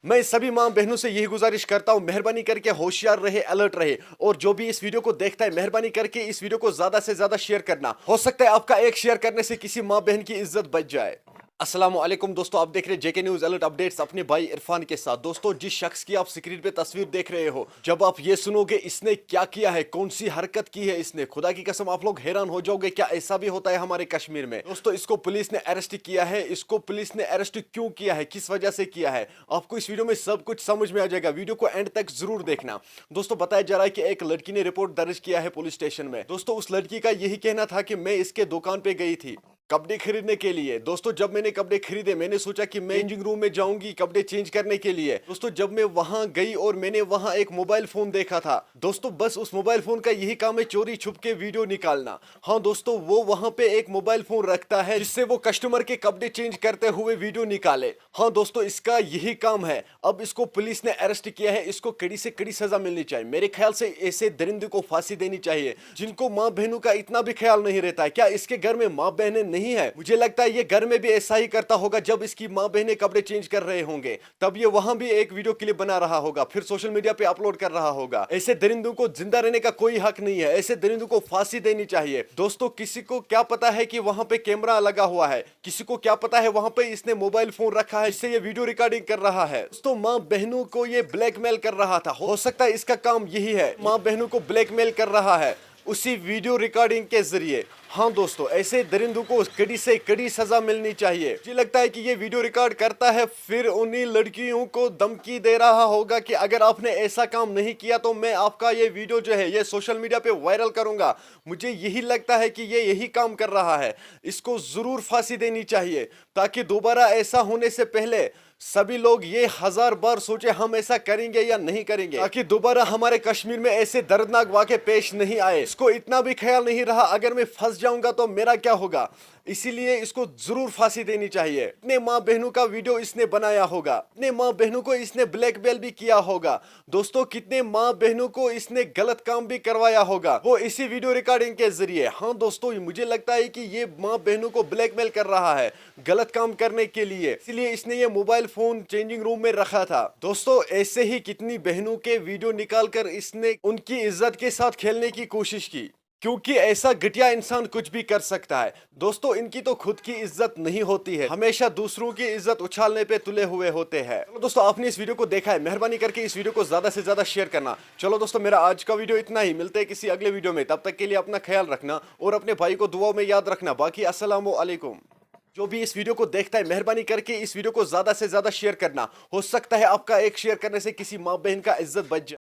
मैं सभी माँ बहनों से यही गुजारिश करता हूँ, मेहरबानी करके होशियार रहे, अलर्ट रहे, और जो भी इस वीडियो को देखता है मेहरबानी करके इस वीडियो को ज्यादा से ज्यादा शेयर करना। हो सकता है आपका एक शेयर करने से किसी माँ बहन की इज्जत बच जाए। अस्सलाम वालेकुम दोस्तों, आप देख रहे हैं जेके न्यूज अलर्ट अपडेट्स अपने भाई इरफान के साथ। दोस्तों, जिस शख्स की आप स्क्रीन पे तस्वीर देख रहे हो, जब आप ये सुनोगे इसने क्या किया है, कौन सी हरकत की है इसने, खुदा की कसम आप लोग हैरान हो जाओगे, क्या ऐसा भी होता है हमारे कश्मीर में। दोस्तों, इसको पुलिस ने अरेस्ट किया है। इसको पुलिस ने अरेस्ट क्यों किया है, किस वजह से किया है, आपको इस वीडियो में सब कुछ समझ में आ जाएगा। वीडियो को एंड तक जरूर देखना। दोस्तों, बताया जा रहा है कि एक लड़की ने रिपोर्ट दर्ज किया है पुलिस स्टेशन में। दोस्तों, उस लड़की का यही कहना था कि मैं इसके दुकान पे गई थी कपड़े खरीदने के लिए। दोस्तों, जब मैंने कपड़े खरीदे मैंने सोचा कि मैं चेंजिंग रूम में जाऊंगी कपड़े चेंज करने के लिए। दोस्तों, जब मैं वहां गई और मैंने वहां एक मोबाइल फोन देखा था। दोस्तों, बस उस मोबाइल फोन का यही काम है, चोरी छुप के वीडियो निकालना। हाँ दोस्तों, वो वहां पे एक मोबाइल फोन रखता है जिससे वो कस्टमर के कपड़े चेंज करते हुए वीडियो निकाले। हाँ दोस्तों, इसका यही काम है। अब इसको पुलिस ने अरेस्ट किया है। इसको कड़ी से कड़ी सजा मिलनी चाहिए। मेरे ख्याल से ऐसे दरिंदे को फांसी देनी चाहिए जिनको माँ बहनों का इतना भी ख्याल नहीं रहता है। क्या इसके घर में माँ बहनें नहीं है? मुझे लगता है ये घर में भी ऐसा ही करता होगा। जब इसकी माँ बहनें कपड़े चेंज कर रहे होंगे तब ये वहां भी एक वीडियो क्लिप बना रहा होगा, फिर सोशल मीडिया पे अपलोड कर रहा होगा। ऐसे दरिंदों को जिंदा रहने का कोई हक नहीं है। ऐसे दरिंदों को फांसी देनी चाहिए। दोस्तों, किसी को क्या पता है कि वहां पे कैमरा लगा हुआ है, किसी को क्या पता है वहां पे इसने मोबाइल फोन रखा है जिससे ये वीडियो रिकॉर्डिंग कर रहा है। दोस्तों, माँ बहनों को ये ब्लैकमेल कर रहा था। हो सकता है इसका काम यही है, माँ बहनों को ब्लैकमेल कर रहा है उसी वीडियो रिकॉर्डिंग के जरिए। हाँ दोस्तों, ऐसे दरिंदों को कड़ी से कड़ी सजा मिलनी चाहिए। मुझे लगता है कि ये वीडियो रिकॉर्ड करता है, फिर उन्हीं लड़कियों को धमकी दे रहा होगा कि अगर आपने ऐसा काम नहीं किया तो मैं आपका ये वीडियो जो है ये सोशल मीडिया पे वायरल करूंगा। मुझे यही लगता है कि ये यही काम कर रहा है। इसको जरूर फांसी देनी चाहिए ताकि दोबारा ऐसा होने से पहले सभी लोग ये 1000 बार सोचे हम ऐसा करेंगे या नहीं करेंगे, ताकि दोबारा हमारे कश्मीर में ऐसे दर्दनाक वाक़े पेश नहीं आए। इसको इतना भी ख्याल नहीं रहा अगर मैं फंस जाऊंगा तो मेरा क्या होगा, इसीलिए इसको जरूर फांसी देनी चाहिए। इतने माँ बहनों का वीडियो इसने बनाया होगा, इतने माँ बहनों को इसने ब्लैकमेल भी किया होगा। दोस्तों, कितने माँ बहनों को इसने गलत काम भी करवाया होगा वो इसी वीडियो रिकॉर्डिंग के जरिए। हाँ दोस्तों, मुझे लगता है कि ये माँ बहनों को ब्लैकमेल कर रहा है गलत काम करने के लिए, इसलिए इसने ये मोबाइल फोन चेंजिंग रूम में रखा था। दोस्तों, ऐसे ही कितनी बहनों के वीडियो निकालकर इसने उनकी इज्जत के साथ खेलने की कोशिश की, क्योंकि ऐसा घटिया इंसान कुछ भी कर सकता है। दोस्तों, इनकी तो खुद की इज्जत नहीं होती है, हमेशा दूसरों की इज्जत उछालने पे तुले हुए होते हैं। चलो दोस्तों, आपने इस वीडियो को देखा है, मेहरबानी करके इस वीडियो को ज्यादा से ज्यादा शेयर करना। चलो दोस्तों, मेरा आज का वीडियो इतना ही, मिलते हैं किसी अगले वीडियो में। तब तक के लिए अपना ख्याल रखना और अपने भाई को दुआओं में याद रखना। बाकी अस्सलाम वालेकुम। जो भी इस वीडियो को देखता है मेहरबानी करके इस वीडियो को ज्यादा से ज्यादा शेयर करना। हो सकता है आपका एक शेयर करने से किसी माँ बहन का इज्जत बच जाए।